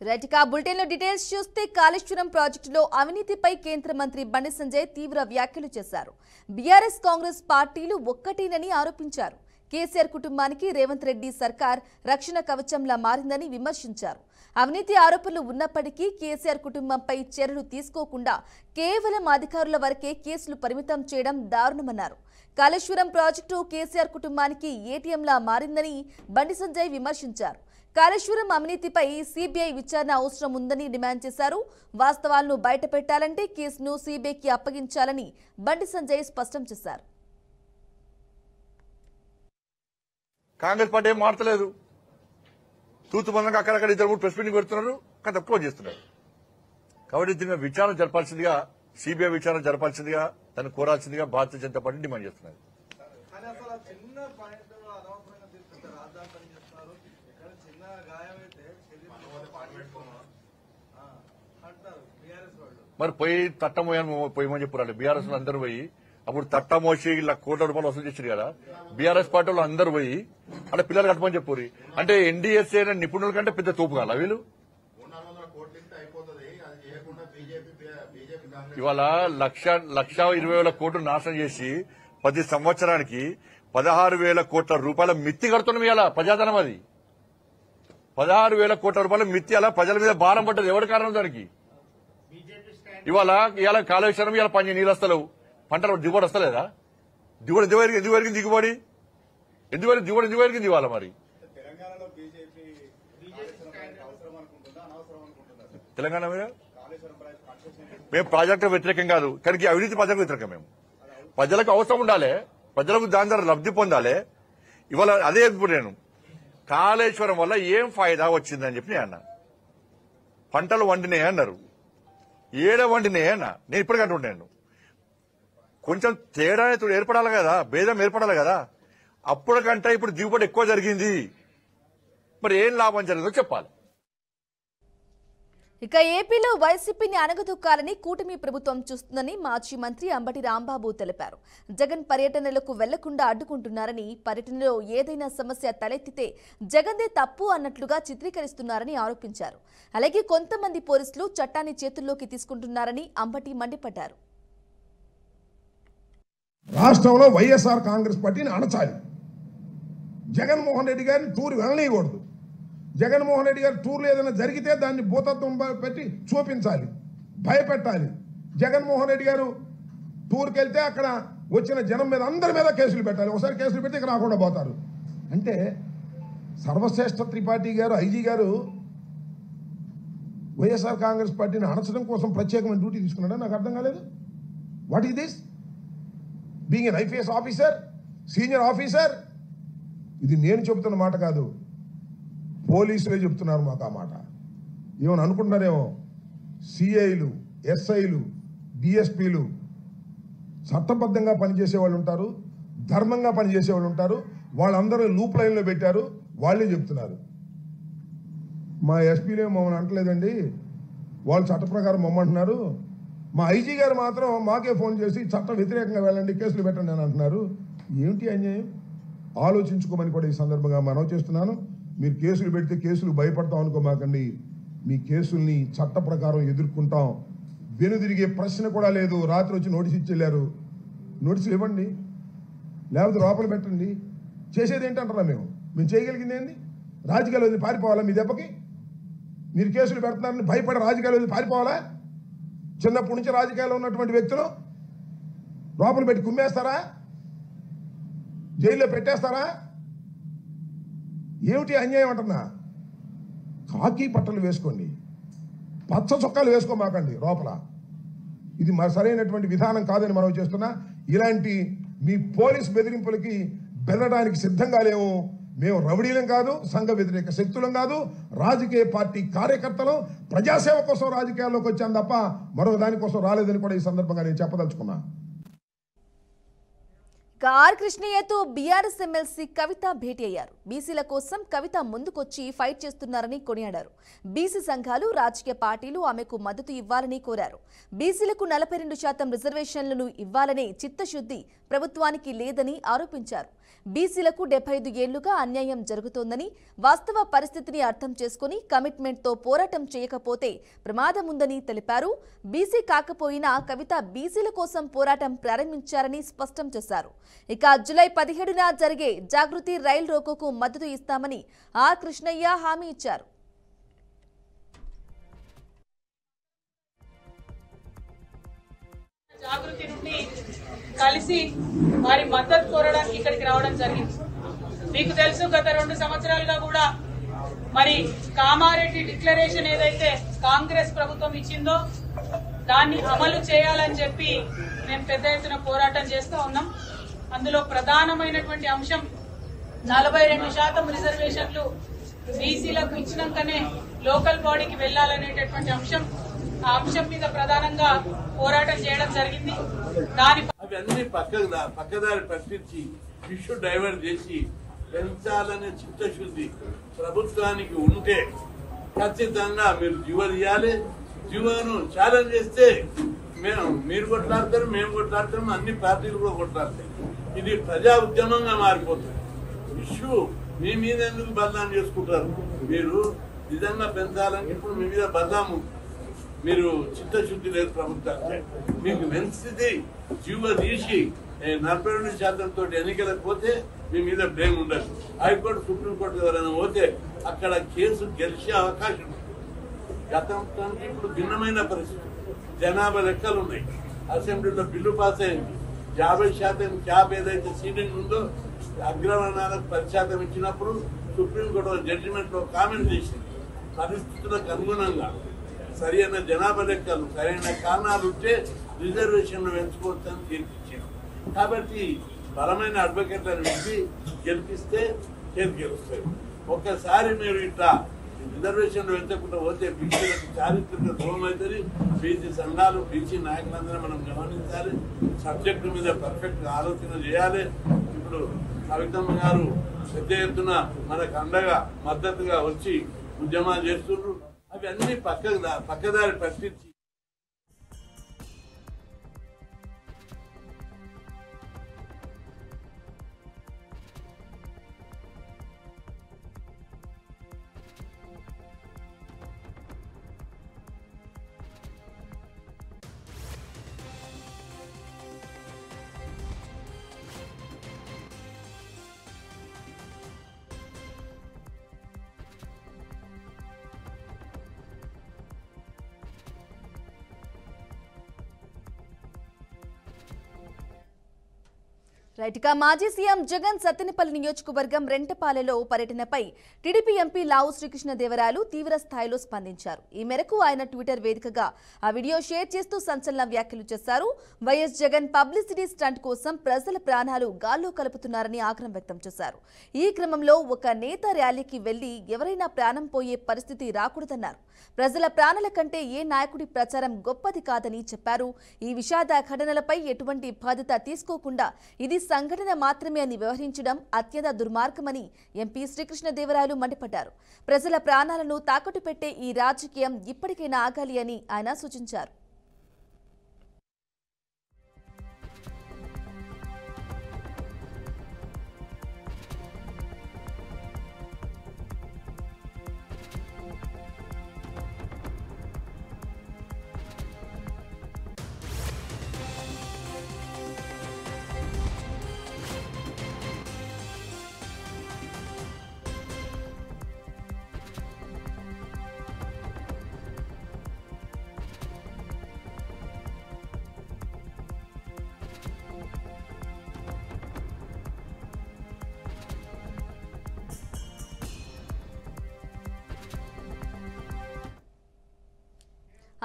రైట్గా బులెటిన్లో డీటెయిల్స్ చూస్తే కాళేశ్వరం ప్రాజెక్టులో అవినీతిపై కేంద్ర మంత్రి బండి సంజయ్ తీవ్ర వ్యాఖ్యలు చేశారు. బీఆర్ఎస్ కాంగ్రెస్ పార్టీలు ఒక్కటేనని ఆరోపించారు. కేసీఆర్ కుటుంబానికి రేవంత్ రెడ్డి సర్కార్ రక్షణ కవచంలా మారిందని విమర్శించారు. అవినీతి ఆరోపణలు ఉన్నప్పటికీ కేసీఆర్ కుటుంబంపై చర్యలు తీసుకోకుండా కేవలం అధికారుల వరకే కేసులు పరిమితం చేయడం దారుణమన్నారు. కాళేశ్వరం ప్రాజెక్టు కేసీఆర్ కుటుంబానికి ఏటీఎంలా మారిందని బండి సంజయ్ విమర్శించారు. కాళేశ్వరం అవినీతిపై సీబీఐ విచారణ అవసరం ఉందని డిమాండ్ చేశారు. వాస్తవాలను బయటపెట్టాలంటే కేసును సీబీఐకి అప్పగించాలని బండి సంజయ్ స్పష్టం చేశారు. కాంగ్రెస్ పార్టీ ఏం మారతలేదు. తూతుమందంగా అక్కడక్కడ ఇద్దరు మూడు ప్రెస్ మీటింగ్ పెడుతున్నారు, కానీ తక్కువ చేస్తున్నారు. కాబట్టి దీని విచారణ జరపాల్సిందిగా, సీబీఐ విచారణ జరపాల్సిందిగా, తను కోరాల్సిందిగా భారతీయ జనతా పార్టీ డిమాండ్ చేస్తున్నారు. మరి పోయి పోయమని చెప్పారు బీఆర్ఎస్ అందరూ పోయి. అప్పుడు తట్టమోసి ఇలా కోట్ల రూపాయలు వసూలు చేశారు కదా, బీఆర్ఎస్ పార్టీ వాళ్ళు అందరూ పోయి అలా పిల్లలు కట్టమని చెప్పారు. అంటే ఎన్డీఎస్ఏ నిపుణుల కంటే పెద్ద తోపు కాల వీళ్ళు. ఇవాళ 1,20,000 కోట్లు నాశనం చేసి 10 సంవత్సరానికి 16,000 కోట్ల రూపాయల మిత్తి కడుతున్నాం. ఇవాళ ప్రజాధనం అది 16,000 కోట్ల రూపాయల మిత్తి. అలా ప్రజల మీద భారం పడ్డది. ఎవరి కారణం దానికి? ఇవాళ కాళేశ్వరం ఇవాళ నీళ్ళు వస్తలేవు, పంటలు దిగుబడి వస్తలేదా? దిగుబడి ఎందుకు పెరిగింది? దిగుబడి ఎందుకు పెరిగింది ఇవాళ? మరి తెలంగాణ మీద మేము ప్రాజెక్టు వ్యతిరేకం కాదు, కానీ అవినీతి ప్రాజెక్టు వ్యతిరేకం. మేము ప్రజలకు అవసరం ఉండాలి, ప్రజలకు దాని ద్వారా లబ్ధి పొందాలి. ఇవాళ అదే ఇప్పుడు నేను కాళేశ్వరం వల్ల ఏం ఫాయిదా వచ్చిందని చెప్పి నేను అన్నా. పంటలు వండినాయి అన్నారు, వండినాయి అన్నా. నేను ఇప్పటికంటున్నాను కొంచెం తేడా ఏర్పడాలి కదా, భేదం ఏర్పడాలి కదా. అప్పటికంటే ఇప్పుడు దిగుబడి ఎక్కువ జరిగింది, మరి ఏం లాభం జరిగిందో చెప్పాలి. ఇక ఏపీలో వైసీపీని అణగదొక్కాలని కూటమి ప్రభుత్వం చూస్తుందని మాజీ మంత్రి అంబటి రాంబాబు తెలిపారు. జగన్ పర్యటనలకు వెళ్లకుండా అడ్డుకుంటున్నారని, పర్యటనలో ఏదైనా సమస్య తలెత్తితే జగన్దే తప్పు అన్నట్లుగా చిత్రీకరిస్తున్నారని ఆరోపించారు. అలాగే కొంతమంది పోలీసులు చట్టాన్ని చేతుల్లోకి తీసుకుంటున్నారని అంబటి మండిపడ్డారు. రాష్ట్రంలో వైఎస్ఆర్ కాంగ్రెస్ పార్టీని అణచాలి. జగన్మోహన్ రెడ్డి గారిని టూర్ వెళ్ళనీయకూడదు. జగన్మోహన్ రెడ్డి గారి టూర్లు ఏదైనా జరిగితే దాన్ని భూతత్వం పెట్టి చూపించాలి, భయపెట్టాలి. జగన్మోహన్ రెడ్డి గారు టూర్కి వెళ్తే అక్కడ వచ్చిన జనం మీద అందరి మీద కేసులు పెట్టాలి. ఒకసారి కేసులు పెట్టి ఇక్కడ రాకుండా పోతారు. అంటే సర్వశ్రేష్ఠ త్రిపాఠి గారు, ఐజీ గారు వైఎస్ఆర్ కాంగ్రెస్ పార్టీని అణచడం కోసం ప్రత్యేకమైన డ్యూటీ తీసుకున్నాడని నాకు అర్థం కాలేదు. What is this? Being an IPS officer, senior officer. ఇది నేను చెబుతున్న మాట కాదు, పోలీసులే చెప్తున్నారు మాకు ఆ మాట. ఏమని అనుకుంటున్నారేమో, సిఐలు, ఎస్ఐలు, డిఎస్పీలు చట్టబద్ధంగా పనిచేసే వాళ్ళు ఉంటారు, ధర్మంగా పనిచేసే వాళ్ళు ఉంటారు. వాళ్ళందరూ లూప్ లైన్లో పెట్టారు, వాళ్ళే చెప్తున్నారు. మా ఎస్పీలే మమ్మల్ని అంటలేదండి, వాళ్ళు చట్ట ప్రకారం మమ్మంటున్నారు. మా ఐజీ గారు మాత్రం మాకే ఫోన్ చేసి చట్ట వ్యతిరేకంగా వెళ్ళండి, కేసులు పెట్టండి అని అంటున్నారు. ఏమిటి అన్యాయం? ఆలోచించుకోమని కూడా ఈ సందర్భంగా మనవి చేస్తున్నాను. మీరు కేసులు పెడితే కేసులు భయపడతాం అనుకోమాకండి. మీ కేసుల్ని చట్ట ప్రకారం ఎదుర్కొంటాం. వెనుదిరిగే ప్రశ్న కూడా లేదు. రాత్రి వచ్చి నోటీస్ ఇచ్చెళ్ళారు, నోటీసులు ఇవ్వండి, లేకపోతే లోపల పెట్టండి. చేసేది ఏంటంటారా? మేము చేయగలిగింది ఏంది? రాజకీయాలు వదిలి పారిపోవాలా? మీ దెబ్బకి మీరు కేసులు పెడుతున్నారని భయపడి రాజకీయాలు వదిలి పారిపోవాలా? చిన్నప్పటి నుంచి రాజకీయాల్లో ఉన్నటువంటి వ్యక్తులు లోపల పెట్టి కుమ్మేస్తారా? జైల్లో పెట్టేస్తారా? ఏమిటి అన్యాయం అంటున్నా? కాకి బట్టలు వేసుకోండి, పచ్చ చొక్కాలు వేసుకోమాకండి లోపల. ఇది మరి సరైనటువంటి విధానం కాదని మనం చేస్తున్నా. ఇలాంటి మీ పోలీస్ బెదిరింపులకి బెదరడానికి సిద్ధంగా లేవు. మేము రౌడీలం కాదు, సంఘ వ్యతిరేక శక్తులం కాదు, రాజకీయ పార్టీ కార్యకర్తలు, ప్రజాసేవ కోసం రాజకీయాల్లోకి వచ్చాం తప్ప మరో దానికోసం రాలేదని కూడా ఈ సందర్భంగా నేను చెప్పదలుచుకున్నా. ఇక ఆర్ కృష్ణయ్యతో బీఆర్ఎస్ ఎమ్మెల్సీ కవిత భేటీ అయ్యారు. బీసీల కోసం కవిత ముందుకొచ్చి ఫైట్ చేస్తున్నారని కొనియాడారు. బీసీ సంఘాలు, రాజకీయ పార్టీలు ఆమెకు మద్దతు ఇవ్వాలని కోరారు. బీసీలకు 42% రిజర్వేషన్లను ఇవ్వాలనే చిత్తశుద్ధి ప్రభుత్వానికి లేదని ఆరోపించారు. బీసీలకు 75 ఏళ్లుగా అన్యాయం జరుగుతోందని, వాస్తవ పరిస్థితిని అర్థం చేసుకుని కమిట్మెంట్తో పోరాటం చేయకపోతే ప్రమాదం ఉందని తెలిపారు. బీసీ కాకపోయినా కవిత బీసీల కోసం పోరాటం ప్రారంభించారని స్పష్టం చేశారు. ఇక జూలై 17న జరిగే జాగృతి రైల్ రోకోకు మద్దతు ఇస్తామని ఆర్ కృష్ణయ్య హామీ ఇచ్చారు. జాగృతి నుండి కలిసి వారి మద్దతు కోరడానికి ఇక్కడికి రావడం జరిగింది. మీకు తెలుసు, గత 2 సంవత్సరాలుగా కూడా మరి కామారెడ్డి డిక్లరేషన్ ఏదైతే కాంగ్రెస్ ప్రభుత్వం ఇచ్చిందో దాన్ని అమలు చేయాలని చెప్పి మేము పెద్ద ఎత్తున పోరాటం చేస్తూ ఉన్నాం. అందులో ప్రధానమైనటువంటి అంశం 42% రిజర్వేషన్లు బీసీలకు ఇచ్చినాకనే లోకల్ బాడీకి వెళ్లాలనేటటువంటి అంశం. ఆ అంశం మీద ప్రధానంగా పోరాటం చేయడం జరిగింది. అవన్నీ పక్కదారి పట్టించి ఇష్యూ డైవర్ట్ చేసి పెంచాలనే చిత్తశుద్ధి ప్రభుత్వానికి ఉంటే ఖచ్చితంగా మీరు జీవో ఇవ్వాలి. జీవోను ఛాలెంజ్ చేస్తే మీరు కొట్లాడతారు, మేము కొట్లాడతాం, అన్ని పార్టీలు కూడా కొట్లాడతాయి. ఇది ప్రజా ఉద్యమంగా మారిపోతుంది. ఇష్యూ మీ మీద ఎందుకు బదనాం చేసుకుంటారు? మీరు నిజంగా పెంచాలని ఇప్పుడు మీ మీద బదనాము, మీరు చిత్తశుద్ధి లేదు ప్రభుత్వానికి. మీకు వెన్సిది జీవో తీసి 42% ఎన్నికలకు పోతే మీ మీద బ్లేమ్ ఉండదు. హైకోర్టు, సుప్రీంకోర్టు ఎవరైనా పోతే అక్కడ కేసు గెలిచే అవకాశం ఉంది. గతంకి ఇప్పుడు భిన్నమైన పరిస్థితి. జనాభా లెక్కలు ఉన్నాయి. అసెంబ్లీలో బిల్లు పాస్ అయింది. 50% క్యాప్ ఏదైతే సీలింగ్ ఉందో అగ్రవర్ణాలకు 10% ఇచ్చినప్పుడు సుప్రీంకోర్టు జడ్జిమెంట్ లో కామెంట్ చేసింది. పరిస్థితులకు అనుగుణంగా సరైన జనాభా లెక్కలు, సరైన కారణాలు ఉంటే రిజర్వేషన్లు పెంచుకోవచ్చని తీర్పిచ్చారు. కాబట్టి బలమైన అడ్వకేట్లను పెట్టి గెలిపిస్తే గెలుస్తాయి. ఒక్కసారి మీరు ఇట్లా రిజర్వేషన్లు పెంచకుండా పోతే బీసీలకు చారిత్రక ద్రోహం అవుతుంది. బీసీ సంఘాలు, బీసీ నాయకులందరూ మనం గమనించాలి. సబ్జెక్టు మీద పర్ఫెక్ట్ ఆలోచన చేయాలి. ఇప్పుడు కవితమ్మ గారు పెద్ద ఎత్తున మనకు అండగా మద్దతుగా వచ్చి ఉద్యమాలు చేస్తున్నారు. అవన్నీ పక్కదారి పట్టించి రైట్. ఇక మాజీ సీఎం జగన్ సత్తెనపల్లి నియోజకవర్గం రెంటపాలెలో పర్యటనపై టీడీపీ ఎంపీ లావు శ్రీకృష్ణదేవరాయలు తీవ్ర స్థాయిలో స్పందించారు. ఈ మేరకు ఆయన ట్విట్టర్ వేదికగా ఆ వీడియో షేర్ చేస్తూ సంచలన వ్యాఖ్యలు చేశారు. వైఎస్ జగన్ పబ్లిసిటీ స్టంట్ కోసం ప్రజల ప్రాణాలు గాల్లో కలుపుతున్నారని ఆగ్రహం వ్యక్తం చేశారు. ఈ క్రమంలో ఒక నేత ర్యాలీకి వెళ్లి ఎవరైనా ప్రాణం పోయే పరిస్థితి రాకూడదన్నారు. ప్రజల ప్రాణాల కంటే ఏ నాయకుడి ప్రచారం గొప్పది కాదని చెప్పారు. ఈ విషాద ఘటనలపై ఎటువంటి బాధ్యత తీసుకోకుండా ఇది సంఘటన మాత్రమే అని వ్యవహరించడం అత్యంత దుర్మార్గమని ఎంపీ శ్రీకృష్ణదేవరాయలు మండిపడ్డారు. ప్రజల ప్రాణాలను తాకట్టు పెట్టే ఈ రాజకీయం ఇప్పటికైనా ఆగాలి అని ఆయన సూచించారు.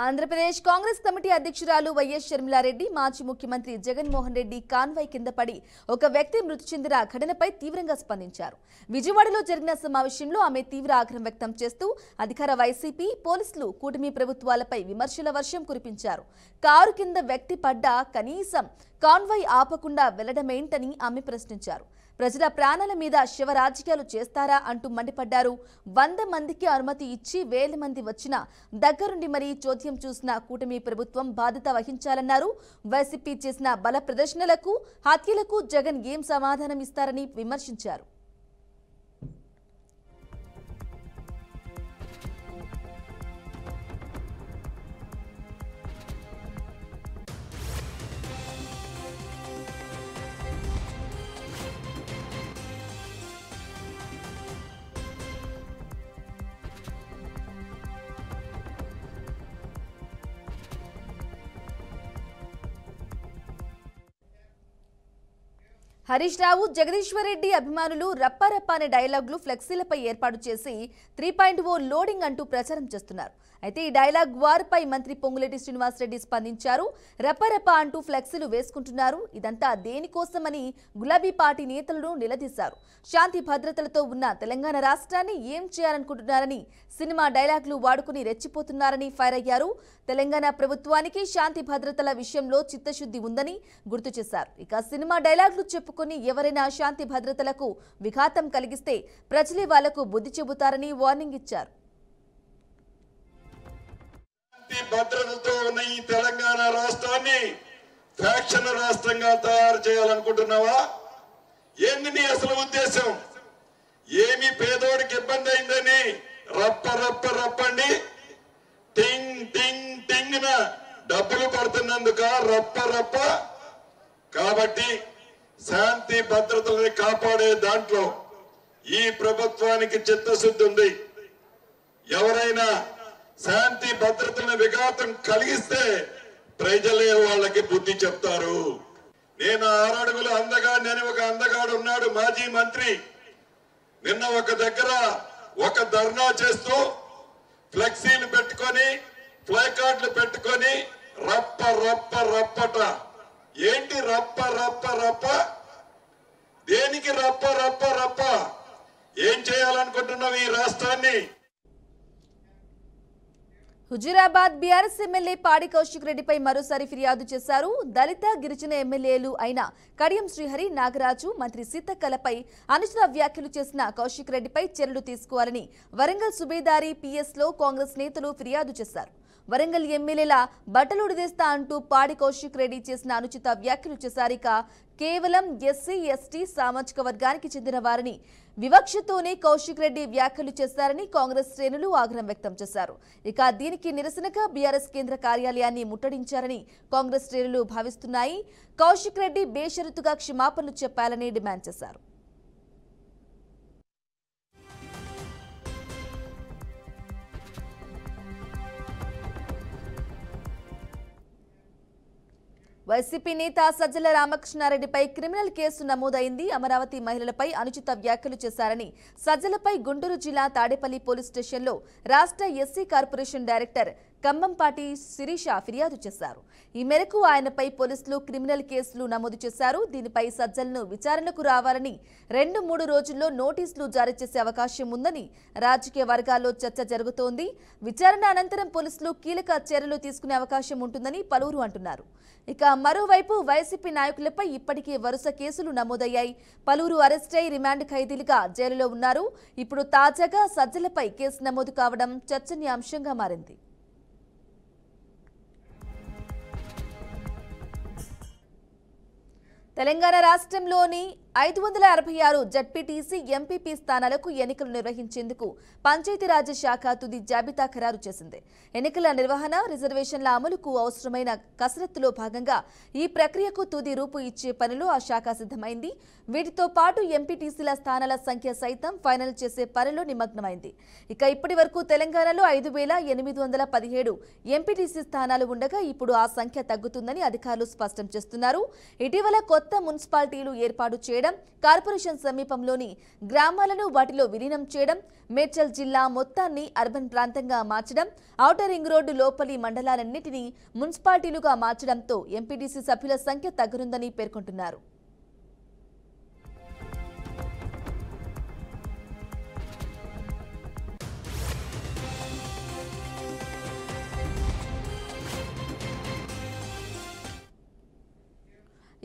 ఆంధ్రప్రదేశ్ కాంగ్రెస్ కమిటీ అధ్యక్షురాలు వైఎస్ షర్మిలారెడ్డి మాజీ ముఖ్యమంత్రి జగన్మోహన్ రెడ్డి కాన్వాయ్ కింద పడి ఒక వ్యక్తి మృతి చెందిన ఘటనపై తీవ్రంగా స్పందించారు. విజయవాడలో జరిగిన సమావేశంలో ఆమె తీవ్ర ఆగ్రహం వ్యక్తం చేస్తూ అధికార వైసీపీ పోలీసులు కూటమి ప్రభుత్వాలపై విమర్శల వర్షం కురిపించారు. కారు కింద వ్యక్తి పడ్డా కనీసం కాన్వాయ్ ఆపకుండా వెళ్లడమేంటని ఆమె ప్రశ్నించారు. ప్రజల ప్రాణాల మీద శివ రాజకీయాలు చేస్తారా అంటూ మండిపడ్డారు. 100 మందికి అనుమతి ఇచ్చి 1000 మంది వచ్చినా దగ్గరుండి మరీ చోద్యం చూసిన కూటమి ప్రభుత్వం బాధ్యత వహించాలన్నారు. వైసీపీ చేసిన బల ప్రదర్శనలకు హత్యలకు జగన్ ఏం సమాధానం ఇస్తారని విమర్శించారు. హరీష్ రావు, జగదీశ్వర్ రెడ్డి అభిమానులు రప్పారప్ప అనే డైలాగులు ఫ్లెక్సీలపై ఏర్పాటు చేసి 3.0 లోడింగ్ అంటూ ప్రచారం చేస్తున్నారు. అయితే ఈ డైలాగ్ వారిపై మంత్రి పొంగులేటి శ్రీనివాసరెడ్డి స్పందించారు. రప్పారప్ప అంటూ ఫ్లెక్సీలు వేసుకుంటున్నారు, ఇదంతా దేనికోసమని గులాబీ పార్టీ నేతలను నిలదీశారు. శాంతి భద్రతలతో ఉన్న తెలంగాణ రాష్ట్రాన్ని ఏం చేయాలనుకుంటున్నారని సినిమా డైలాగులు వాడుకుని రెచ్చిపోతున్నారని ఫైర్ అయ్యారు. తెలంగాణ ప్రభుత్వానికి శాంతి భద్రతల విషయంలో చిత్తశుద్ధి ఉందని గుర్తు చేశారు. ఇక సినిమా డైలాగులు చెప్పుకొని ఎవరైనా శాంతి భద్రతలకు విఘాతం కలిగిస్తే ప్రజలే వాళ్లకు బుద్ధి చెబుతారని వార్నింగ్ ఇచ్చారు. భద్రతతో ఉన్న ఈ తెలంగాణ రాష్ట్రాన్ని ఫ్యాక్షన్ రాష్ట్రంగా తయారు చేయాలనుకుంటున్నావా? ఏంది నీ అసలు ఉద్దేశం? ఏమి పేదోడికి ఇబ్బంది అయిందని రప్ప రప్ప రప్పండి టింగ్ టింగ్ టింగ్ న డబ్బులు పడుతున్నందుక రప్ప రప్ప. కాబట్టి శాంతి భద్రతల్ని కాపాడే దాంట్లో ఈ ప్రభుత్వానికి చిత్తశుద్ధి ఉంది. ఎవరైనా శాంతి భద్రతలను విఘాతం కలిగిస్తే ప్రజలే వాళ్ళకి బుద్ధి చెప్తారు. నేను 6 అడుగుల అందగాడు అని ఒక అందగాడు ఉన్నాడు, మాజీ మంత్రి. నిన్న ఒక దగ్గర ఒక ధర్నా చేస్తూ ఫ్లెక్సీలు పెట్టుకొని ప్లేకార్డులు పెట్టుకొని రప్ప రప్ప రప్పట. ఏంటి రప్ప రప్ప రప్ప? దేనికి రప్ప రప్ప రప్ప? ఏం చేయాలనుకుంటున్నావు ఈ రాష్ట్రాన్ని? హుజూరాబాద్ బీఆర్ఎస్ ఎమ్మెల్యే పాడి కౌశిక్ రెడ్డిపై మరోసారి ఫిర్యాదు చేశారు. దళిత గిరిజన ఎమ్మెల్యేలు అయిన కడియం శ్రీహరి, నాగరాజు, మంత్రి సీతక్కలపై అనుచిత వ్యాఖ్యలు చేసిన కౌశిక్ రెడ్డిపై చర్యలు తీసుకోవాలని వరంగల్ సుబేదారి పిఎస్లో కాంగ్రెస్ నేతలు ఫిర్యాదు చేశారు. వరంగల్ ఎమ్మెల్యేల బట్టలుడిదేస్తా అంటూ పాడి కౌశిక్ రెడ్డి చేసిన అనుచిత వ్యాఖ్యలు చేశారు. ఇక కేవలం ఎస్సీ ఎస్టీ సామాజిక వర్గానికి చెందిన వారిని వివక్షతోనే కౌశిక్ రెడ్డి వ్యాఖ్యలు చేశారని కాంగ్రెస్ శ్రేణులు ఆగ్రహం వ్యక్తం చేశారు. ఇక దీనికి నిరసనగా బీఆర్ఎస్ కేంద్ర కార్యాలయాన్ని ముట్టడించారని కాంగ్రెస్ శ్రేణులు భావిస్తున్నాయి. కౌశిక్ రెడ్డి బేషరతుగా క్షమాపణలు చెప్పాలని డిమాండ్ చేశారు. వైసీపీ నేత సజ్జల రామకృష్ణారెడ్డిపై క్రిమినల్ కేసు నమోదైంది. అమరావతి మహిళలపై అనుచిత వ్యాఖ్యలు చేశారని సజ్జలపై గుంటూరు జిల్లా తాడేపల్లి పోలీస్ స్టేషన్లో రాష్ట్ర SC corporation director Kambampati Sirisha ఫిర్యాదు చేశారు. ఈ మేరకు ఆయనపై పోలీసులు క్రిమినల్ కేసులు నమోదు చేశారు. దీనిపై సజ్జలను విచారణకు రావాలని 2-3 రోజుల్లో నోటీసులు జారీ చేసే అవకాశం ఉందని రాజకీయ వర్గాల్లో చర్చ జరుగుతోంది. విచారణ అనంతరం పోలీసులు కీలక చర్యలు తీసుకునే అవకాశం ఉంటుందని పలువురు అంటున్నారు. ఇక మరోవైపు వైసీపీ నాయకులపై ఇప్పటికే వరుస కేసులు నమోదయ్యాయి. పలువురు అరెస్ట్ అయి రిమాండ్ ఖైదీలుగా జైలులో ఉన్నారు. ఇప్పుడు తాజాగా సజ్జలపై కేసు నమోదు కావడం చర్చనీయాంశంగా మారింది. తెలంగాణ రాష్ట్రంలోని 566 జడ్పీటీసీ ఎంపీపీ స్థానాలకు ఎన్నికలు నిర్వహించేందుకు పంచాయతీరాజ్ శాఖ తుది జాబితా ఖరారు చేసింది. ఎన్నికల నిర్వహణ, రిజర్వేషన్ల అమలుకు అవసరమైన కసరత్తులో భాగంగా ఈ ప్రక్రియకు తుది రూపు ఇచ్చే పనిలో ఆ శాఖ సిద్ధమైంది. వీటితో పాటు ఎంపీటీసీల స్థానాల సంఖ్య సైతం ఫైనల్ చేసే పనిలో నిమగ్నమైంది. ఇక ఇప్పటి వరకు తెలంగాణలో 5817 ఎంపీటీసీ స్థానాలు ఉండగా ఇప్పుడు ఆ సంఖ్య తగ్గుతుందని అధికారులు స్పష్టం చేస్తున్నారు. ఇటీవల కొత్త మున్సిపాలిటీలు ఏర్పాటు చేయడం చేయడం, కార్పొరేషన్ సమీపంలోని గ్రామాలను వాటిలో విలీనం చేయడం, మేడ్చల్ జిల్లా మొత్తాన్ని అర్బన్ ప్రాంతంగా మార్చడం, ఔటర్ రింగ్ రోడ్డు లోపలి మండలాలన్నింటినీ మున్సిపాలిటీలుగా మార్చడంతో ఎంపీటీసీ సభ్యుల సంఖ్య తగ్గనుందని పేర్కొంటున్నారు.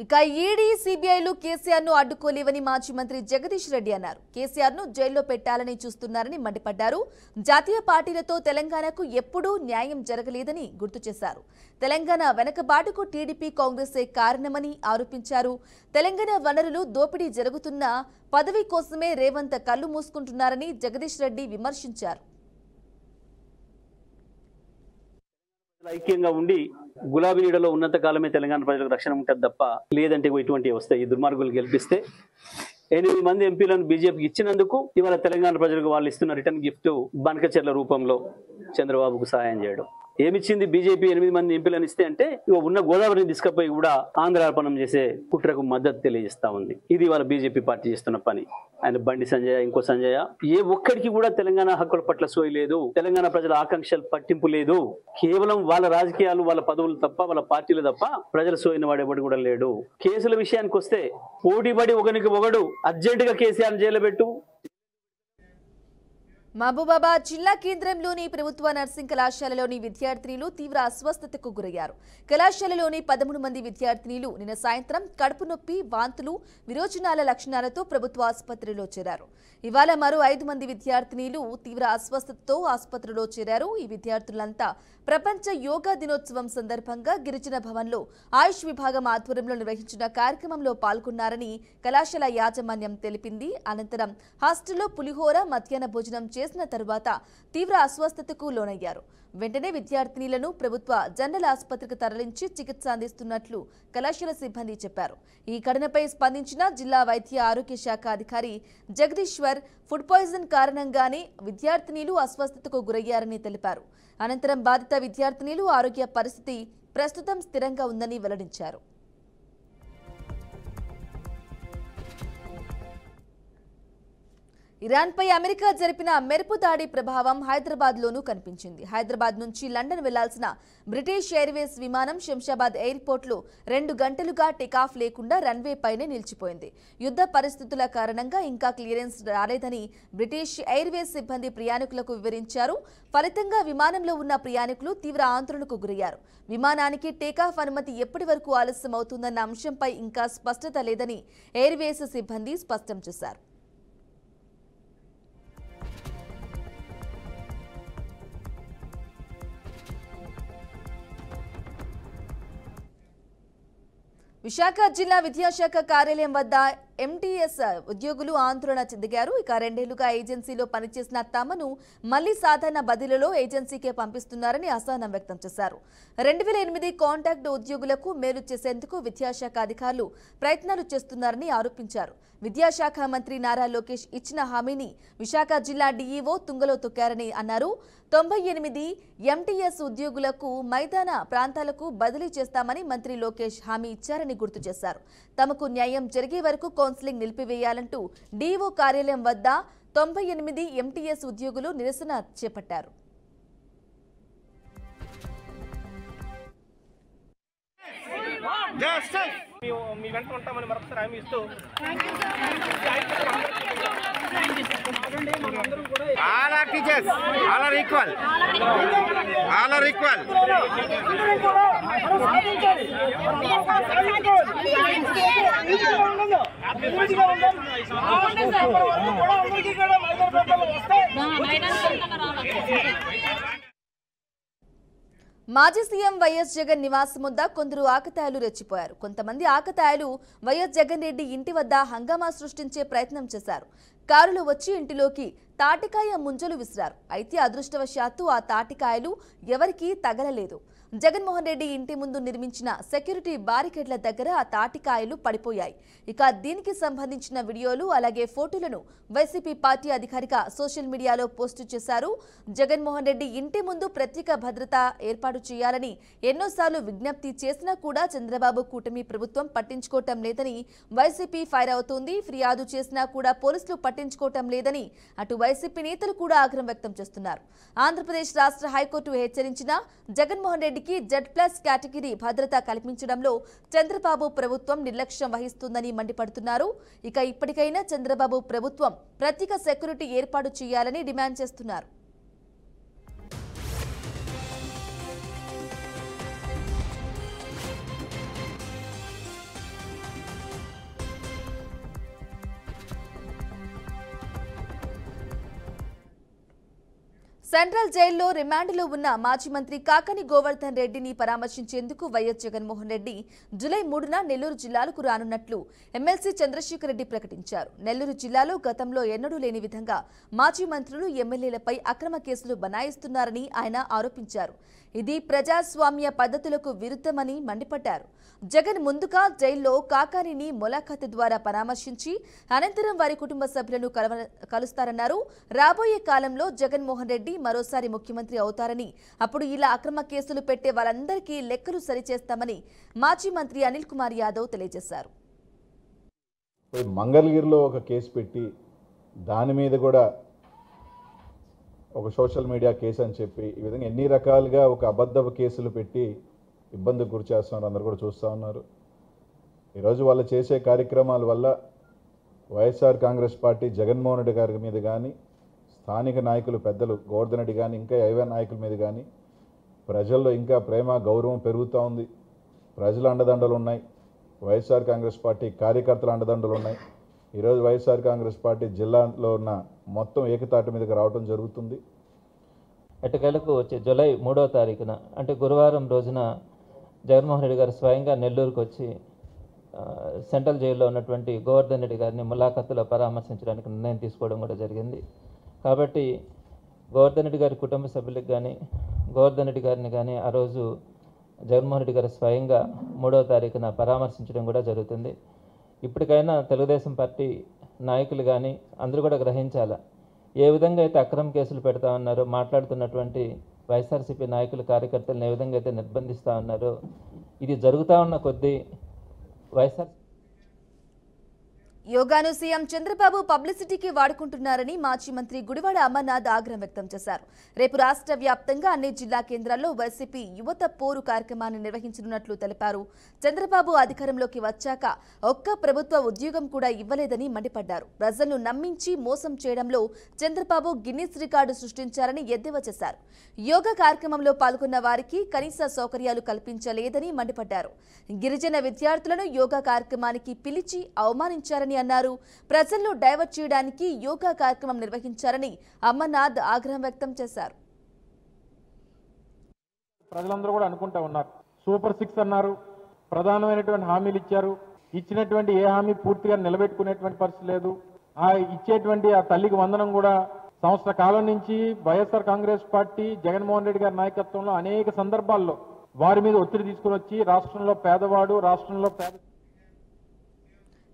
ఇక ఈడీ, సిబిఐలు కేసీఆర్ ను అడ్డుకోలేవని మాజీ మంత్రి జగదీష్ రెడ్డి అన్నారు. కేసీఆర్ ను జైల్లో పెట్టాలని చూస్తున్నారని మండిపడ్డారు. జాతీయ పార్టీలతో తెలంగాణకు ఎప్పుడూ న్యాయం జరగలేదని గుర్తు చేశారు. తెలంగాణ వెనకబాటుకు టీడీపీ, కాంగ్రెసే కారణమని ఆరోపించారు. తెలంగాణ వనరులు దోపిడీ జరుగుతున్న పదవి కోసమే రేవంత్ కళ్లు మూసుకుంటున్నారని జగదీష్ రెడ్డి విమర్శించారు. ఐక్యంగా ఉండి గులాబీ నీడలో ఉన్నంత కాలమే తెలంగాణ ప్రజలకు రక్షణ ఉంటుంది తప్ప లేదంటే ఇటువంటి వస్తాయి. ఈ దుర్మార్గులు గెలిపిస్తే 8 మంది ఎంపీలను బీజేపీకి ఇచ్చినందుకు ఇవాళ తెలంగాణ ప్రజలకు వాళ్ళు ఇస్తున్న రిటర్న్ గిఫ్ట్ బనకచెర్ల రూపంలో చంద్రబాబుకు సహాయం చేయడం. ఏమిచ్చింది బీజేపీ 8 మంది ఎంపీలను ఇస్తే అంటే ఇక ఉన్న గోదావరిని తీసుకుపోయి కూడా ఆంధ్రార్పణం చేసే కుట్రకు మద్దతు తెలియజేస్తా ఉంది. ఇది వాళ్ళ బీజేపీ పార్టీ చేస్తున్న పని. ఆయన బండి సంజయ్, ఇంకో సంజయ్, ఏ ఒక్కడికి కూడా తెలంగాణ హక్కుల పట్ల సోయి లేదు, తెలంగాణ ప్రజల ఆకాంక్షలు పట్టింపు లేదు. కేవలం వాళ్ళ రాజకీయాలు, వాళ్ళ పదవులు తప్ప, వాళ్ళ పార్టీలు తప్ప ప్రజలు సోయిన వాడేవాడు కూడా లేడు. కేసుల విషయానికి వస్తే పోటీపడి ఒకనికి ఒకడు అర్జెంటుగా కేసీఆర్ జైలు పెట్టు. మహబూబాబాద్ జిల్లా కేంద్రంలోని ప్రభుత్వ నర్సింగ్ కళాశాలలోని విద్యార్థినులు తీవ్ర అస్వస్థతకు గురయ్యారు. కళాశాలలోని 13 మంది విద్యార్థినులు నిన్న సాయంత్రం కడుపు నొప్పి, వాంతులు, విరోచనాల లక్షణాలతో ప్రభుత్వ ఆసుపత్రిలో చేరారు. ఇవాళ మరో 5 మంది విద్యార్థినులు తీవ్ర అస్వస్థతతో ఆసుపత్రిలో చేరారు. ఈ విద్యార్థులంతా ప్రపంచ యోగా దినోత్సవం సందర్భంగా గిరిజన భవన్లో ఆయుష్ విభాగం ఆధ్వర్యంలో నిర్వహించిన కార్యక్రమంలో పాల్గొన్నారని కళాశాల యాజమాన్యం తెలిపింది. అనంతరం హాస్టల్లో పులిహోర, మధ్యాహ్న భోజనం చేసిన తరువాత తీవ్ర అస్వస్థతకు లోనయ్యారు. వెంటనే విద్యార్థినులను ప్రభుత్వ జనరల్ ఆసుపత్రికి తరలించి చికిత్స అందిస్తున్నట్లు కళాశాల సిబ్బంది చెప్పారు. ఈ ఘటనపై స్పందించిన జిల్లా వైద్య ఆరోగ్య శాఖ అధికారి జగదీశ్వర్ ఫుడ్ పాయిజన్ కారణంగానే విద్యార్థినులు అస్వస్థతకు గురయ్యారని తెలిపారు. అనంతరం బాధిత విద్యార్థినులు ఆరోగ్య పరిస్థితి ప్రస్తుతం స్థిరంగా ఉందని వెల్లడించారు. ఇరాన్పై అమెరికా జరిపిన మెరుపు దాడి ప్రభావం హైదరాబాద్లోనూ కనిపించింది. హైదరాబాద్ నుంచి లండన్ వెళ్లాల్సిన బ్రిటిష్ ఎయిర్వేస్ విమానం శంషాబాద్ ఎయిర్పోర్ట్లో 2 గంటలుగా టేకాఫ్ లేకుండా రన్వే పైనే నిలిచిపోయింది. యుద్ధ పరిస్థితుల కారణంగా ఇంకా క్లియరెన్స్ రాలేదని బ్రిటిష్ ఎయిర్వేస్ సిబ్బంది ప్రయాణికులకు వివరించారు. ఫలితంగా విమానంలో ఉన్న ప్రయాణికులు తీవ్ర ఆందోళనకు గురయ్యారు. విమానానికి టేకాఫ్ అనుమతి ఎప్పటి వరకు ఆలస్యం అవుతుందన్న అంశంపై ఇంకా స్పష్టత లేదని ఎయిర్వేస్ సిబ్బంది స్పష్టం చేశారు. విశాఖ జిల్లా విద్యాశాఖ కార్యాలయం వద్ద ఎంటీఎస్ ఉద్యోగులు ఆందోళన చెందారు. ఇక 2 ఏళ్లుగా ఏజెన్సీలో పనిచేసిన తమను మళ్లీ సాధారణ బదిలీలో ఏజెన్సీకే పంపిస్తున్నారని అసహనం వ్యక్తం చేశారు. 2008 కాంట్రాక్ట్ ఉద్యోగులకు మేలు చేసేందుకు విద్యాశాఖ అధికారులు ప్రయత్నాలు చేస్తున్నారని ఆరోపించారు. విద్యాశాఖ మంత్రి నారా లోకేష్ ఇచ్చిన హామీని విశాఖ జిల్లా డీఈఓ తుంగలో తొక్కారని అన్నారు. 98 ఎంటీఎస్ ఉద్యోగులకు మైదాన ప్రాంతాలకు బదిలీ చేస్తామని మంత్రి లోకేష్ హామీ ఇచ్చారని గుర్తు చేశారు. తమకు న్యాయం జరిగే వరకు కౌన్సిలింగ్ నిలిపివేయాలంటూ డీఈఓ కార్యాలయం వద్ద 98 ఎంటీఎస్ ఉద్యోగులు నిరసన చేపట్టారు. మీ వెంట ఉంటామని మరొకసారి హామీ ఇస్తూ all are teachers, all are equal, all are equal. మాజీ సీఎం వైఎస్ జగన్ నివాసం వద్ద కొందరు ఆకతాయిలు రెచ్చిపోయారు. కొంతమంది ఆకతాయిలు వైఎస్ జగన్ రెడ్డి ఇంటి వద్ద హంగామా సృష్టించే ప్రయత్నం చేశారు. కారులో వచ్చి ఇంటిలోకి తాటికాయ ముంజలు విసిరారు. అయితే అదృష్టవశాత్తు ఆ తాటికాయలు ఎవరికీ తగలలేదు. జగన్మోహన్ రెడ్డి ఇంటి ముందు నిర్మించిన సెక్యూరిటీ బారికేడ్ల దగ్గర ఆ తాటికాయలు పడిపోయాయి. ఇక దీనికి సంబంధించిన వీడియోలు అలాగే ఫోటోలను వైసీపీ పార్టీ అధికారిక సోషల్ మీడియాలో పోస్టు చేశారు. జగన్మోహన్ రెడ్డి ఇంటి ముందు ప్రత్యేక భద్రత ఏర్పాటు చేయాలని ఎన్నోసార్లు విజ్ఞప్తి చేసినా కూడా చంద్రబాబు కూటమి ప్రభుత్వం పట్టించుకోవటం లేదని వైసీపీ ఫైర్ అవుతోంది. ఫిర్యాదు చేసినా కూడా పోలీసులు పట్టించుకోవటం లేదని అటు వైసీపీ నేతలు కూడా ఆగ్రహం వ్యక్తం చేస్తున్నారు. ఆంధ్రప్రదేశ్ రాష్ట్ర హైకోర్టు హెచ్చరించిన జగన్మోహన్ రెడ్డికి Z+ కేటగిరీ భద్రత కల్పించడంలో చంద్రబాబు ప్రభుత్వం నిర్లక్ష్యం వహిస్తుందని మండిపడుతున్నారు. ఇక ఇప్పటికైనా చంద్రబాబు ప్రభుత్వం ప్రత్యేక సెక్యూరిటీ ఏర్పాటు చేయాలని డిమాండ్ చేస్తున్నారు. సెంట్రల్ జైల్లో రిమాండ్లో ఉన్న మాజీ మంత్రి కాకాని గోవర్ధన్ రెడ్డిని పరామర్శించేందుకు వైఎస్ జగన్మోహన్ రెడ్డి జూలై 3న నెల్లూరు జిల్లాలకు రానున్నట్లు ఎమ్మెల్సీ చంద్రశేఖర్ రెడ్డి ప్రకటించారు. నెల్లూరు జిల్లాలో గతంలో ఎన్నడూ లేని విధంగా మాజీ మంత్రులు ఎమ్మెల్యేలపై అక్రమ కేసులు బనాయిస్తున్నారని ఆయన ఆరోపించారు. ఇది ప్రజాస్వామ్య పద్ధతులకు విరుద్ధమని మండిపడ్డారు. జగన్ ముందుగా జైల్లో కాకానిని ములాఖాతు ద్వారా పరామర్శించి అనంతరం వారి కుటుంబ సభ్యులను కలుస్తారన్నారు. రాబోయే కాలంలో జగన్మోహన్ రెడ్డి మరోసారి ముఖ్యమంత్రి అవుతారని, అప్పుడు ఇలా అక్రమ కేసులు పెట్టే వాళ్ళందరికీ లెక్కలు సరిచేస్తామని మాజీ మంత్రి అనిల్ కుమార్ యాదవ్ తెలియజేశారు. మంగళగిరిలో ఒక కేసు పెట్టి దాని మీద కూడా ఒక సోషల్ మీడియా కేసు అని చెప్పి ఈ విధంగా ఎన్ని రకాలుగా ఒక అబద్ధపు కేసులు పెట్టి ఇబ్బందికి గురి చేస్తున్నారు. అందరూ కూడా చూస్తూ ఉన్నారు. ఈరోజు వాళ్ళు చేసే కార్యక్రమాల వల్ల వైఎస్ఆర్ కాంగ్రెస్ పార్టీ జగన్మోహన్ రెడ్డి గారి మీద కానీ, స్థానిక నాయకులు పెద్దలు గోవర్ధన్ రెడ్డి కానీ, ఇంకా ఏవే నాయకుల మీద కానీ ప్రజల్లో ఇంకా ప్రేమ గౌరవం పెరుగుతూ ఉంది. ప్రజల అండదండలు ఉన్నాయి. వైఎస్ఆర్ కాంగ్రెస్ పార్టీ కార్యకర్తల అండదండలు ఉన్నాయి. ఈరోజు వైఎస్ఆర్ కాంగ్రెస్ పార్టీ జిల్లాలో ఉన్న మొత్తం ఏకతాటి మీదకి రావడం జరుగుతుంది. ఎట్టకేలకు వచ్చే జూలై 3వ తారీఖున అంటే గురువారం రోజున జగన్మోహన్ రెడ్డి గారు స్వయంగా నెల్లూరుకు వచ్చి సెంట్రల్ జైల్లో ఉన్నటువంటి గోవర్ధన్ రెడ్డి గారిని ములాఖాతులో పరామర్శించడానికి నిర్ణయం తీసుకోవడం కూడా జరిగింది. కాబట్టి గోవర్ధన్ రెడ్డి గారి కుటుంబ సభ్యులకు కానీ, గోవర్ధన్ రెడ్డి గారిని కానీ ఆ రోజు జగన్మోహన్ రెడ్డి గారు స్వయంగా 3వ తారీఖున పరామర్శించడం కూడా జరుగుతుంది. ఇప్పటికైనా తెలుగుదేశం పార్టీ నాయకులు కానీ అందరూ కూడా గ్రహించాలా, ఏ విధంగా అయితే అక్రమ కేసులు పెడతా ఉన్నారో, మాట్లాడుతున్నటువంటి వైఎస్ఆర్సీపీ నాయకులు కార్యకర్తలను ఏ విధంగా అయితే నిర్బంధిస్తూ ఉన్నారో, ఇది జరుగుతూ ఉన్న కొద్దీ వైఎస్ఆర్ యోగాను సీఎం చంద్రబాబు పబ్లిసిటీకి వాడుకుంటున్నారని మాజీ మంత్రి గుడివాడ అమర్నాథ్ ఆగ్రహం వ్యక్తం చేశారు. రేపు రాష్ట్ర వ్యాప్తంగా అన్ని జిల్లా కేంద్రాల్లో వైసీపీ యువత పోరు కార్యక్రమాన్ని నిర్వహించనున్నట్లు తెలిపారు. చంద్రబాబు అధికారంలోకి వచ్చాక ఒక్క ప్రభుత్వ ఉద్యోగం కూడా ఇవ్వలేదని మండిపడ్డారు. ప్రజలను నమ్మించి మోసం చేయడంలో చంద్రబాబు గిన్నిస్ రికార్డు సృష్టించారని ఎద్దేవా చేశారు. యోగా కార్యక్రమంలో పాల్గొన్న వారికి కనీస సౌకర్యాలు కల్పించలేదని మండిపడ్డారు. గిరిజన విద్యార్థులను యోగా కార్యక్రమానికి పిలిచి అవమానించారని అన్నారు. ప్రజలను డైవర్ట్ చేయడానికి యోగా కార్యక్రమం నిర్వహించారని అమర్నాథ్ ఆగ్రహం వ్యక్తం చేశారు. ప్రజలందరూ కూడా అనుకుంటా ఉన్నారు, సూపర్ 6 అన్నారు, ప్రధానమైనటువంటి హామీలు ఇచ్చారు. ఇచ్చినటువంటి ఏ హామీ పూర్తిగా నిలబెట్టుకునేటువంటి పరిస్థితి లేదు. ఆ ఇచ్చేటువంటి ఆ తల్లికి వందనం కూడా సంవత్సర కాలం నుంచి వైఎస్ఆర్ కాంగ్రెస్ పార్టీ జగన్మోహన్ రెడ్డి గారి నాయకత్వంలో అనేక సందర్భాల్లో వారి మీద ఒత్తిడి తీసుకుని వచ్చి రాష్ట్రంలో పేదవాడు, రాష్ట్రంలో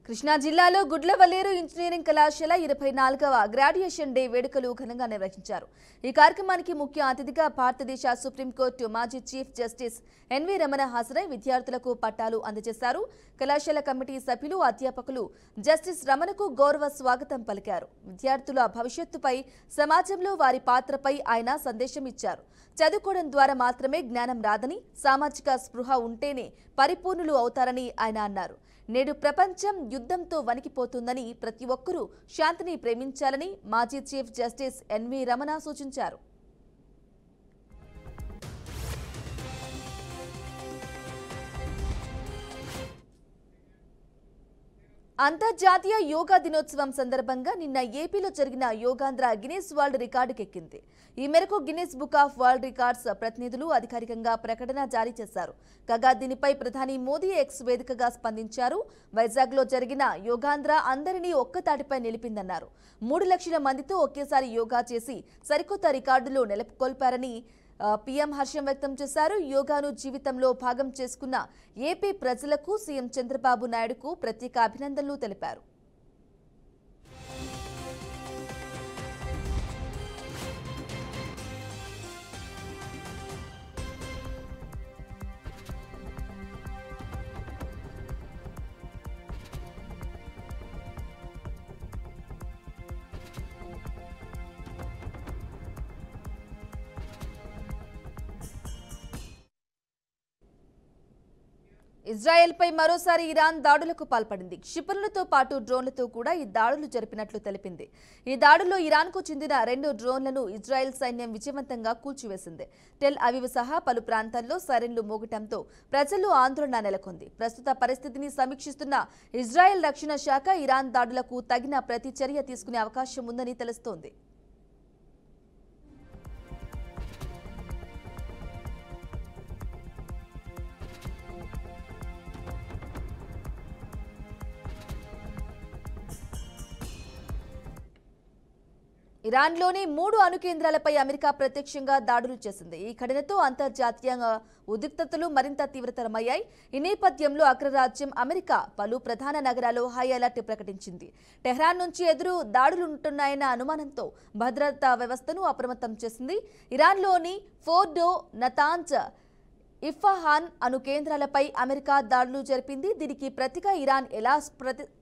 కృష్ణా జిల్లాలో గుడ్లవల్లేరు ఇంజనీరింగ్ కళాశాల 24వ గ్రాడ్యుయేషన్ డే వేడుకలు ఘనంగా నిర్వహించారు. ఈ కార్యక్రమానికి ముఖ్య అతిథిగా భారతదేశ సుప్రీంకోర్టు మాజీ చీఫ్ జస్టిస్ ఎన్వి రమణ హాజరై విద్యార్థులకు పట్టాలు అందజేశారు. కళాశాల కమిటీ సభ్యులు, అధ్యాపకులు జస్టిస్ రమణకు గౌరవ స్వాగతం పలికారు. విద్యార్థుల భవిష్యత్తుపై, సమాజంలో వారి పాత్రపై ఆయన సందేశం ఇచ్చారు. చదువుకోవడం ద్వారా మాత్రమే జ్ఞానం రాదని, సామాజిక స్పృహ ఉంటేనే పరిపూర్ణులు అవుతారని ఆయన అన్నారు. నేడు ప్రపంచం యుద్ధంతో వణికిపోతుందని, ప్రతి ఒక్కరూ శాంతిని ప్రేమించాలని మాజీ చీఫ్ జస్టిస్ ఎన్వి రమణ సూచించారు. అంతర్జాతీయ యోగా దినోత్సవం సందర్భంగా నిన్న ఏపీలో జరిగిన యోగాంధ్ర గిన్నిస్ వరల్డ్ రికార్డుకెక్కింది. ఈ మేరకు Guinness book of world records ప్రతినిధులు అధికారికంగా ప్రకటన జారీ చేశారు. కాగా దీనిపై ప్రధాని మోదీ ఎక్స్ వేదికగా స్పందించారు. వైజాగ్లో జరిగిన యోగాంధ్ర అందరినీ ఒక్కతాటిపై నిలిపిందన్నారు. 3 లక్షల మందితో ఒకేసారి యోగా చేసి సరికొత్త రికార్డులు నెలకొల్పారని పీఎం హర్షం వ్యక్తం చేశారు. యోగాను జీవితంలో భాగం చేసుకున్న ఏపీ ప్రజలకు సీఎం చంద్రబాబు నాయుడుకు ప్రత్యేక అభినందనలు తెలిపారు. ఇజ్రాయెల్పై మరోసారి ఇరాన్ దాడులకు పాల్పడింది. క్షిపణులతో పాటు డ్రోన్లతో కూడా ఈ దాడులు జరిపినట్లు తెలిపింది. ఈ దాడుల్లో ఇరాన్కు చెందిన 2 డ్రోన్లను ఇజ్రాయెల్ సైన్యం విజయవంతంగా కూల్చివేసింది. టెల్ అవీవ్ సహా పలు ప్రాంతాల్లో సైరన్లు మోగటంతో ప్రజల్లో ఆందోళన నెలకొంది. ప్రస్తుత పరిస్థితిని సమీక్షిస్తున్న ఇజ్రాయెల్ రక్షణ శాఖ ఇరాన్ దాడులకు తగిన ప్రతి చర్య తీసుకునే అవకాశం ఉందని తెలుస్తోంది. ఇరాన్లోని 3 అణు కేంద్రాలపై అమెరికా ప్రత్యక్షంగా దాడులు చేసింది. ఈ ఘటనతో అంతర్జాతీయ ఉద్రిక్తతలు మరింత తీవ్రతరమయ్యాయి. ఈ నేపథ్యంలో అగ్రరాజ్యం అమెరికా పలు ప్రధాన నగరాల్లో హై అలర్ట్ ప్రకటించింది. టెహ్రాన్ నుంచి ఎదురు దాడులుంటున్నాయన్న అనుమానంతో భద్రతా వ్యవస్థను అప్రమత్తం చేసింది. ఇరాన్లోని ఫోర్డో, నతాంజ్, ఇఫ్ఫహాన్ అణు కేంద్రాలపై అమెరికా దాడులు జరిపింది. దీనికి ప్రతిగా ఇరాన్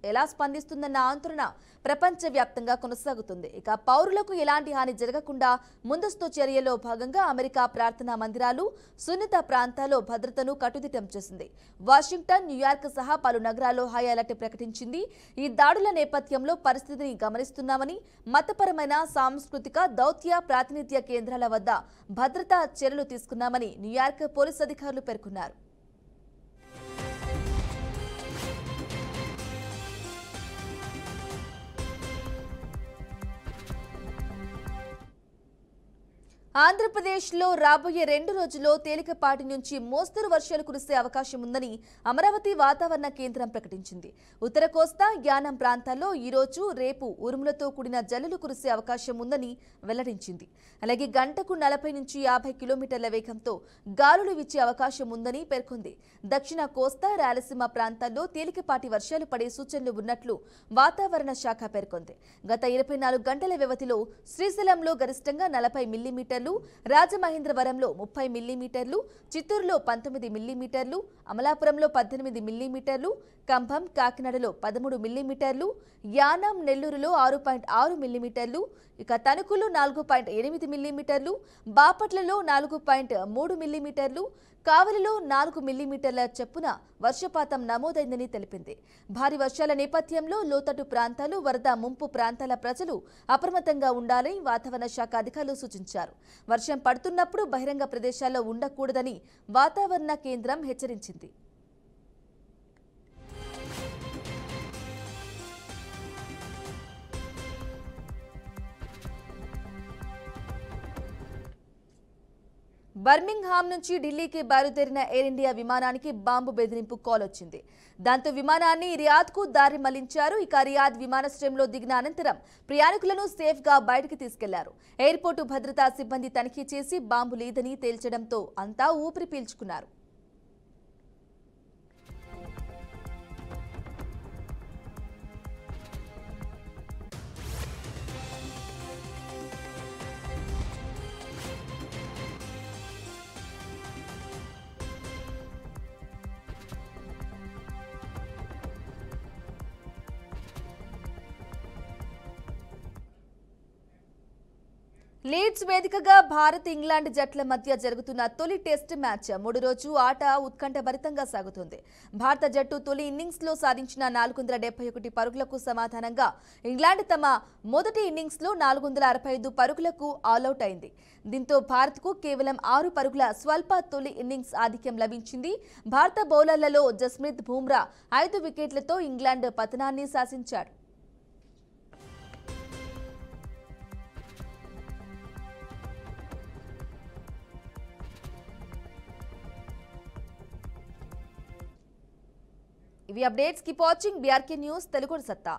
ఎలా స్పందిస్తుందన్న ఆందోళన ప్రపంచవ్యాప్తంగా కొనసాగుతుంది. ఇక పౌరులకు ఎలాంటి హాని జరగకుండా ముందస్తు చర్యలో భాగంగా అమెరికా ప్రార్థనా మందిరాలు, సున్నిత ప్రాంతాల్లో భద్రతను కట్టుదిట్టం చేసింది. వాషింగ్టన్, న్యూయార్క్ సహా పలు నగరాల్లో హై అలర్ట్ ప్రకటించింది. ఈ దాడుల నేపథ్యంలో పరిస్థితిని గమనిస్తున్నామని, మతపరమైన, సాంస్కృతిక, దౌత్య, ప్రాతినిధ్య కేంద్రాల వద్ద భద్రతా చర్యలు తీసుకున్నామని న్యూయార్క్ పోలీసు అధికారులు పేర్కొన్నారు. ఆంధ్రప్రదేశ్లో రాబోయే 2 రోజుల్లో తేలికపాటి నుంచి మోస్తరు వర్షాలు కురిసే అవకాశం ఉందని అమరావతి వాతావరణ కేంద్రం ప్రకటించింది. ఉత్తర కోస్తా, యానం ప్రాంతాల్లో ఈ రోజు, రేపు ఉరుములతో కూడిన జల్లులు కురిసే అవకాశం ఉందని వెల్లడించింది. అలాగే గంటకు 40 నుంచి 50 కిలోమీటర్ల వేగంతో గాలులు వీచే అవకాశం ఉందని పేర్కొంది. దక్షిణ కోస్తా, రాయలసీమ ప్రాంతాల్లో తేలికపాటి వర్షాలు పడే సూచనలు ఉన్నట్లు వాతావరణ శాఖ పేర్కొంది. గత 24 గంటల వ్యవధిలో శ్రీశైలంలో గరిష్టంగా 40 మిల్లీమీటర్లు, రాజమహేంద్రవరంలో 30 మిల్లీమీటర్లు, చిత్తూరులో 19 మిల్లీమీటర్లు, అమలాపురంలో 18 మిల్లీమీటర్లు, కంభం, కాకినాడలో 13 మిల్లీమీటర్లు, యానం, నెల్లూరులో 6.6 మిల్లీమీటర్లు, ఇక తణుకులో 4.8 మిల్లీమీటర్లు, బాపట్లలో 4.3 మిల్లీమీటర్లు, కావలిలో 4 మిల్లీమీటర్ల చొప్పున వర్షపాతం నమోదైందని తెలిపింది. భారీ వర్షాల నేపథ్యంలో లోతట్టు ప్రాంతాలు, వరద ముంపు ప్రాంతాల ప్రజలు అప్రమత్తంగా ఉండాలని వాతావరణ శాఖ అధికారులు సూచించారు. వర్షం పడుతున్నప్పుడు బహిరంగ ప్రదేశాల్లో ఉండకూడదని వాతావరణ కేంద్రం హెచ్చరించింది. బర్మింగ్హామ్ నుంచి ఢిల్లీకి బయలుదేరిన ఎయిర్ ఇండియా విమానానికి బాంబు బెదిరింపు కాల్ వచ్చింది. దాంతో విమానాన్ని రియాద్కు దారి మళ్లించారు. ఇక రియాద్ విమానాశ్రయంలో దిగిన అనంతరం ప్రయాణికులను సేఫ్గా బయటకు తీసుకెళ్లారు. ఎయిర్పోర్టు భద్రతా సిబ్బంది తనిఖీ చేసి బాంబు లేదని తేల్చడంతో అంతా ఊపిరి పీల్చుకున్నారు. లీడ్స్ వేదికగా భారత్ ఇంగ్లాండ్ జట్ల మధ్య జరుగుతున్న తొలి టెస్ట్ మ్యాచ్ 3 రోజు ఆట ఉత్కంఠభరితంగా సాగుతుంది. భారత జట్టు తొలి ఇన్నింగ్స్ లో సాధించిన 471 పరుగులకు సమాధానంగా ఇంగ్లాండ్ తమ మొదటి ఇన్నింగ్స్ లో 465 పరుగులకు ఆలౌట్ అయింది. దీంతో భారత్ కు కేవలం 6 పరుగుల స్వల్ప తొలి ఇన్నింగ్స్ ఆధిక్యం లభించింది. భారత బౌలర్లలో జస్ప్రీత్ బుమ్రా 5 వికెట్లతో ఇంగ్లాండ్ పతనాన్ని శాసించాడు. ఇవి updates. Keep watching BRK news Telugu సత్తా.